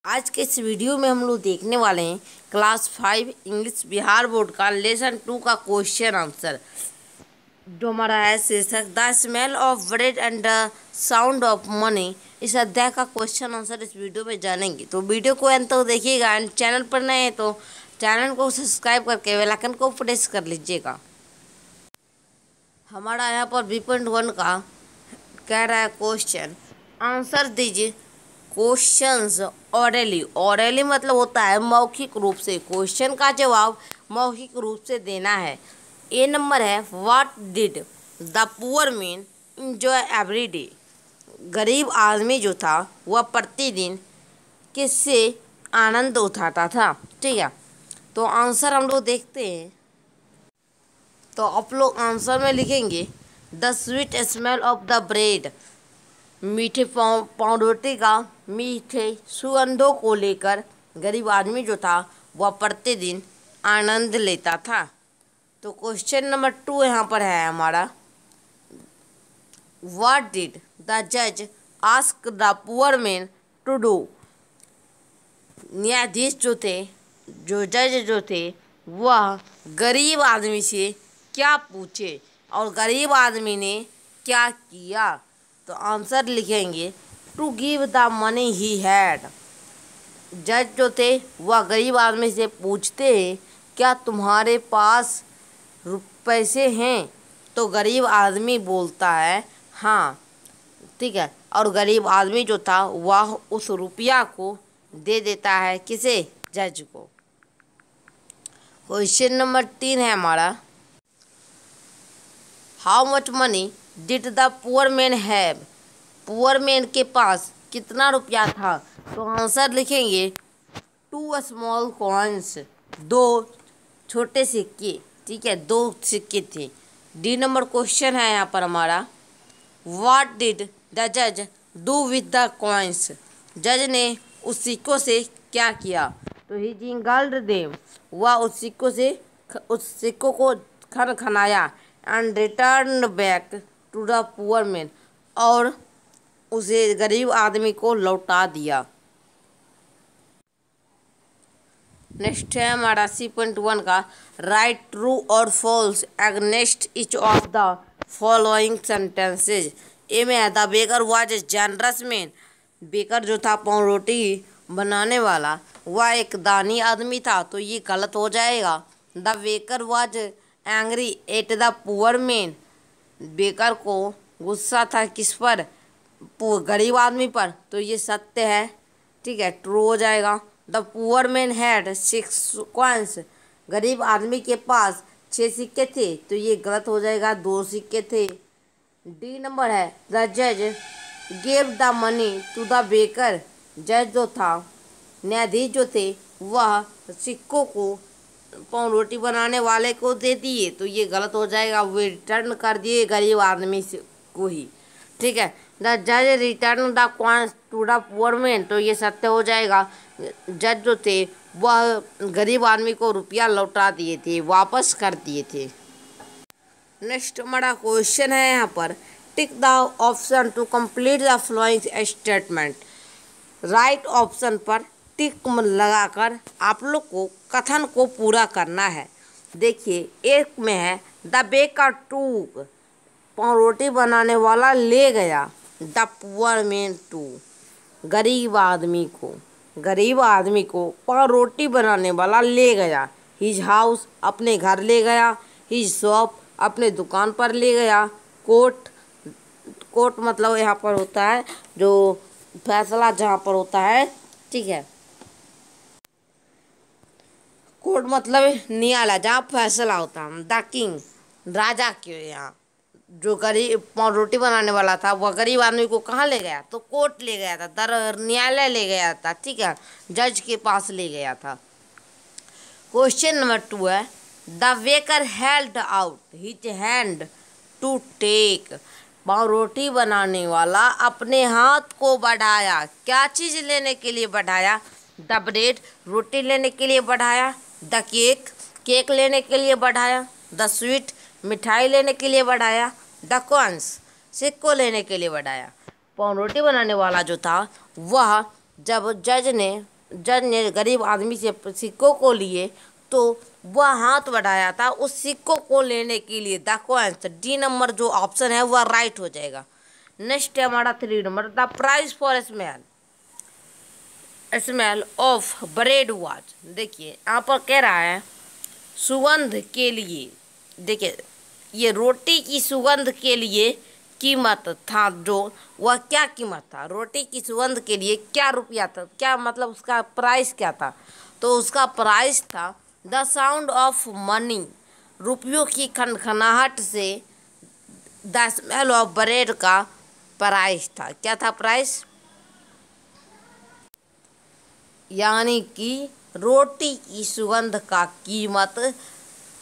आज के इस वीडियो में हम लोग देखने वाले हैं क्लास 5 इंग्लिश बिहार बोर्ड का लेसन 2 का क्वेश्चन आंसर, जो हमारा है शीर्षक the smell of bread and the sound of money. इस अध्याय का क्वेश्चन आंसर इस वीडियो में जानेंगे, तो वीडियो को अंत तक देखिएगा। एंड चैनल पर नए हैं तो चैनल को सब्सक्राइब करके बेल आइकन को प्रेस कर लीजिएगा। हमारा यहाँ पर B.1 का कह रहा है क्वेश्चन आंसर दीजिए क्वेश्चंस ऑरली। ऑरली मतलब होता है मौखिक रूप से, क्वेश्चन का जवाब मौखिक रूप से देना है। ए नंबर है what did the poor man enjoy every day. गरीब आदमी जो था वह प्रतिदिन किससे आनंद उठाता था। ठीक है, तो आंसर हम लोग देखते हैं। तो आप लोग आंसर में लिखेंगे the sweet smell of the bread. मीठे पाउंरोटी का मीठे सुगंधों को लेकर गरीब आदमी जो था वह प्रतिदिन आनंद लेता था। तो क्वेश्चन नंबर 2 यहाँ पर है हमारा व्हाट डिड द जज ask the poor man to do. न्यायाधीश जो थे, जो जज जो थे, वह गरीब आदमी से क्या पूछे और गरीब आदमी ने क्या किया। तो आंसर लिखेंगे to give the money he had. जज जो थे वह गरीब आदमी से पूछते हैं क्या तुम्हारे पास पैसे हैं, तो गरीब आदमी बोलता है हाँ। ठीक है, और गरीब आदमी जो था वह उस रुपया को दे देता है किसे, जज को। क्वेश्चन नंबर 3 है हमारा how much money did the poor man have. Poor man के पास कितना रुपया था, तो आंसर लिखेंगे 2 स्मॉल कॉइन्स। 2 छोटे सिक्के। ठीक है, 2 सिक्के थे। डी नंबर क्वेश्चन है यहाँ पर हमारा व्हाट डिड द जज डू विद द कॉइन्स। जज ने उस सिक्कों से क्या किया, तो ही जिंगल्ड देम। वह उस सिक्कों को खनखनाया and return back to the poor man, और उसे गरीब आदमी को लौटा दिया। नेक्स्ट है हमारा C.1 का राइट ट्रू और false against each of the following sentences. A में है the baker was a generous man. Baker जो था पाउंरोटी बनाने वाला वह एक दानी आदमी था, तो ये गलत हो जाएगा। The baker was angry at the poor man. Baker को गुस्सा था किस पर, गरीब आदमी पर, तो ये सत्य है। ठीक है, ट्रू हो जाएगा। The poor man had 6 coins. गरीब आदमी के पास 6 सिक्के थे, तो ये गलत हो जाएगा, 2 सिक्के थे। डी नंबर है द जज gave the money to the baker. जज जो था, न्यायाधीश जो थे, वह सिक्कों को पाउंरोटी बनाने वाले को दे दिए, तो ये गलत हो जाएगा, वे रिटर्न कर दिए गरीब आदमी को ही। ठीक है, द जज return the coins to the poor man, तो ये सत्य हो जाएगा। जज जो थे वह गरीब आदमी को रुपया लौटा दिए थे, वापस कर दिए थे। नेक्स्ट हमारा क्वेश्चन है यहाँ पर tick the option to complete the following statement. Right option पर टिक लगाकर आप लोग को कथन को पूरा करना है। देखिए, एक में है द बेकर टूक। पाउंरोटी बनाने वाला ले गया द पुअर मैन टू। गरीब आदमी को पाउंरोटी बनाने वाला ले गया। हिज हाउस अपने घर ले गया। हिज शॉप अपने दुकान पर ले गया। कोर्ट मतलब यहाँ पर होता है जो फैसला जहाँ पर होता है। ठीक है, कोर्ट मतलब न्यायालय जहाँ फैसला होता है। द किंग राजा के यहाँ। जो गरीब पाउंरोटी बनाने वाला था वह गरीब आदमी को कहाँ ले गया, तो कोर्ट ले गया था, न्यायालय ले गया था। ठीक है, जज के पास ले गया था। क्वेश्चन नंबर 2 है the baker held out his hand to take. पाउंरोटी बनाने वाला अपने हाथ को बढ़ाया, क्या चीज़ लेने के लिए बढ़ाया, द ब्रेड रोटी लेने के लिए बढ़ाया, द केक लेने के लिए बढ़ाया, द स्वीट मिठाई लेने के लिए बढ़ाया, द कॉइन्स सिक्को लेने के लिए बढ़ाया। पाउंरोटी बनाने वाला जो था वह जब जज ने गरीब आदमी से सिक्कों को लिए तो वह हाथ बढ़ाया था उस सिक्कों को लेने के लिए। द कॉइन्स, डी नंबर जो ऑप्शन है वह राइट हो जाएगा। नेक्स्ट है हमारा 3 number, the price for smell of bread was. देखिए यहाँ पर कह रहा है सुगंध के लिए, देखिए ये रोटी की सुगंध के लिए कीमत था, जो वह क्या कीमत था, रोटी की सुगंध के लिए क्या रुपया था, क्या मतलब उसका प्राइस क्या था। तो उसका प्राइस था द साउंड ऑफ मनी, रुपयों की खनखनाहट से द स्मेल ऑफ ब्रेड का प्राइस था। क्या था प्राइस, यानी कि रोटी की सुगंध का कीमत,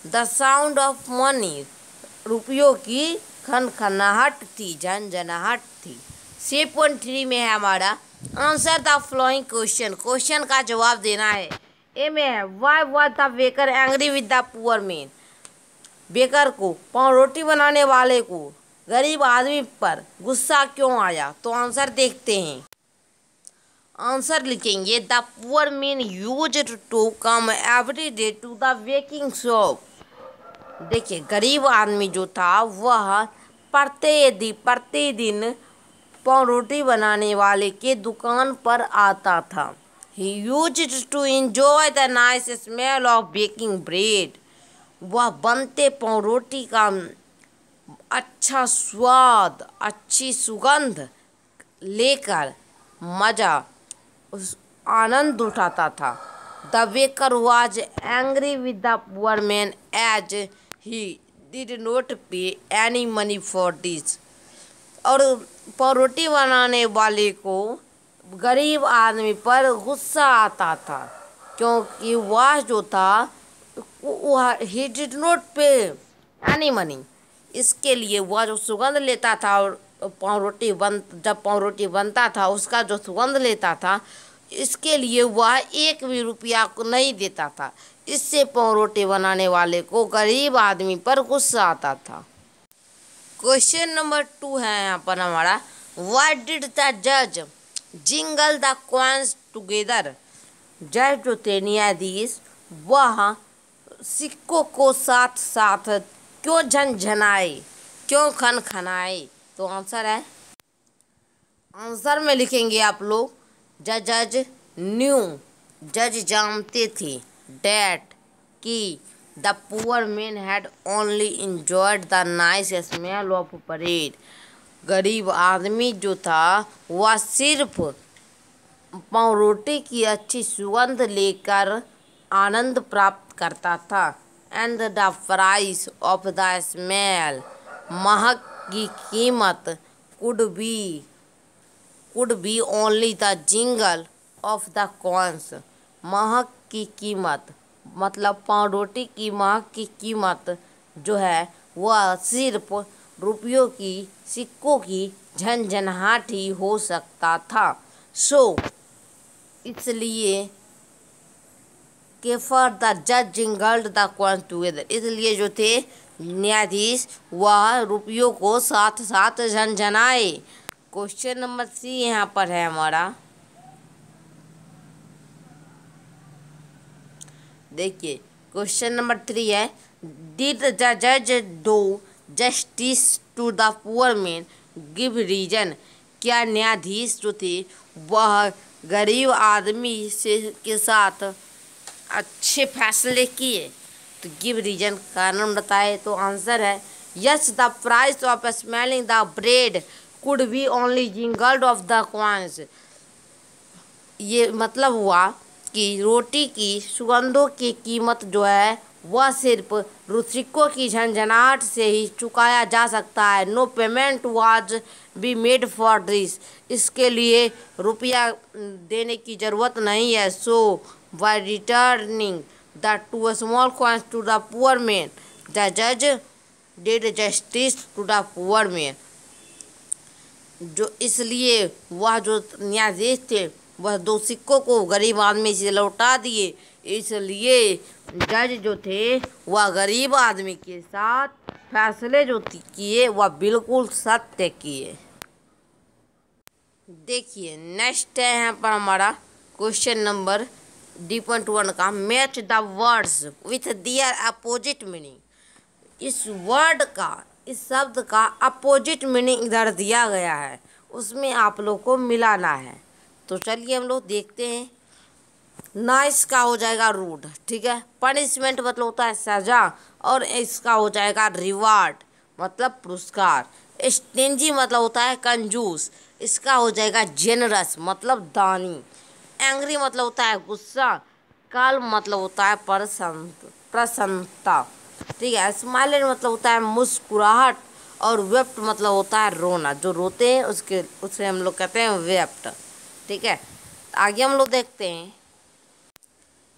द साउंड ऑफ मनी रुपयों की खनखनाहट थी, झनझनाहट थी। 6.3 में है हमारा answer the flowing question, question का जवाब देना है। ए में है why was the baker angry with the poor man, baker को पाव रोटी बनाने वाले को गरीब आदमी पर गुस्सा क्यों आया। तो आंसर देखते हैं। आंसर लिखेंगे the poor man used to come every day to the baking shop. देखिए गरीब आदमी जो था वह प्रतिदिन पाव रोटी बनाने वाले के दुकान पर आता था। He used to enjoy the nice smell of baking bread, वह बनते पाव रोटी का अच्छा स्वाद, अच्छी सुगंध लेकर आनंद उठाता था। The baker was angry with the poor man as he did not pay any money for this. और पाव रोटी बनाने वाले को गरीब आदमी पर गुस्सा आता था क्योंकि वह जो था वह ही did not pay any money, इसके लिए वह जो सुगंध लेता था और जब पाव रोटी बनता था उसका जो सुगंध लेता था, इसके लिए वह 1 भी रुपया को नहीं देता था। इससे पाव रोटी बनाने वाले को गरीब आदमी पर गुस्सा आता था। क्वेश्चन नंबर 2 है यहाँ पर हमारा व्हाई डिड द जज जिंगल द कॉइन्स टुगेदर। जज जो थे न्यायाधीश, वह सिक्कों को साथ साथ क्यों झनझनाए, क्यों खनखनाए। तो आंसर है, आंसर में लिखेंगे आप लोग जज न्यू, जज जानते थे, डैट कि the poor man had only enjoyed the nice smell of bread. गरीब आदमी जो था वह सिर्फ पाव रोटी की अच्छी सुगंध लेकर आनंद प्राप्त करता था। And the price of the smell, महक की कीमत, could be only the jingle of the coins. महक की कीमत मतलब पाव रोटी की महक की कीमत जो है वह सिर्फ रुपयों की, सिक्कों की झनझनाहट ही हो सकता था। सो इसलिए के फॉर द जज जिंगल्ड द कॉइन्स टुगेदर, इसलिए जो थे न्यायाधीश वह रुपयों को साथ साथ झनझनाए। क्वेश्चन नंबर 3 यहाँ पर है हमारा, देखिए क्वेश्चन नंबर 3 है डिड द जज do justice to the poor man, give reason. क्या न्यायाधीश जो थे वह गरीब आदमी के साथ अच्छे फैसले किए। तो गिव रीजन, कारण बताए। तो आंसर है yes the price of smelling the bread could be only jingled of the coins. ये मतलब हुआ कि रोटी की सुगंधों की कीमत जो है वह सिर्फ सिक्कों की झनझनाहट से ही चुकाया जा सकता है। No payment was be made for this, इसके लिए रुपया देने की ज़रूरत नहीं है। So by returning the 2 small coins to the poor man the जज did justice to the poor man. जो इसलिए वह जो न्यायाधीश थे वह 2 सिक्कों को गरीब आदमी से लौटा दिए, इसलिए जज जो थे वह गरीब आदमी के साथ फैसले जो किए वह बिल्कुल सत्य किए। देखिए नेक्स्ट है यहाँ पर हमारा क्वेश्चन नंबर D.1 का, match the words with their opposite meaning. इस वर्ड का, इस शब्द का अपोजिट मीनिंग इधर दिया गया है, उसमें आप लोग को मिलाना है। तो चलिए हम लोग देखते हैं। नाइस का हो जाएगा रूड, ठीक है। पनिशमेंट मतलब होता है सजा, और इसका हो जाएगा रिवार्ड मतलब पुरस्कार। स्टिंजी मतलब होता है कंजूस, इसका हो जाएगा जेनरस मतलब दानी। एंग्री मतलब होता है गुस्सा। काल्म मतलब होता है प्रसन्नता, ठीक है। स्माइलेंट मतलब होता है मुस्कुराहट, और वेप्ट मतलब होता है रोना। जो रोते हैं उसे हम लोग कहते हैं वेप्ट, ठीक है। आगे हम लोग देखते हैं।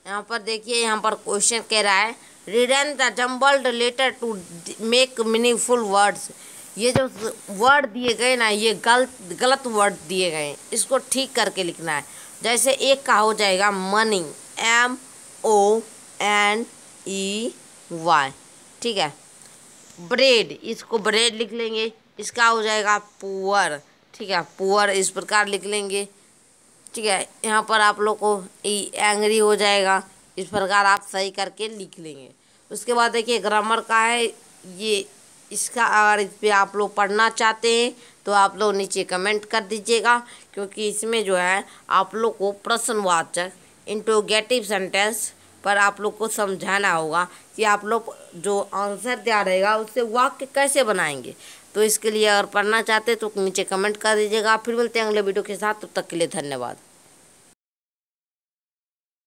यहाँ पर देखिए, यहाँ पर क्वेश्चन कह रहा है read and the jumbled letter to make meaningful words. ये जो वर्ड दिए गए ना, ये गलत वर्ड दिए गए हैं, इसको ठीक करके लिखना है। जैसे एक का हो जाएगा मनी, MONEY, ठीक है। ब्रेड, इसको ब्रेड लिख लेंगे, इसका हो जाएगा पुअर, ठीक है। पुअर इस प्रकार लिख लेंगे, ठीक है। यहाँ पर आप लोग को एंग्री हो जाएगा, इस प्रकार आप सही करके लिख लेंगे। उसके बाद देखिए ग्रामर का है ये, इसका अगर इस पर आप लोग पढ़ना चाहते हैं तो आप लोग नीचे कमेंट कर दीजिएगा, क्योंकि इसमें जो है आप लोग को प्रश्नवाचक इंट्रोगेटिव सेंटेंस पर आप लोग को समझाना होगा कि आप लोग जो आंसर दिया रहेगा उससे वाक्य कैसे बनाएंगे। तो इसके लिए अगर पढ़ना चाहते हैं तो नीचे कमेंट कर दीजिएगा। फिर मिलते हैं अगले वीडियो के साथ, तब तक के लिए धन्यवाद।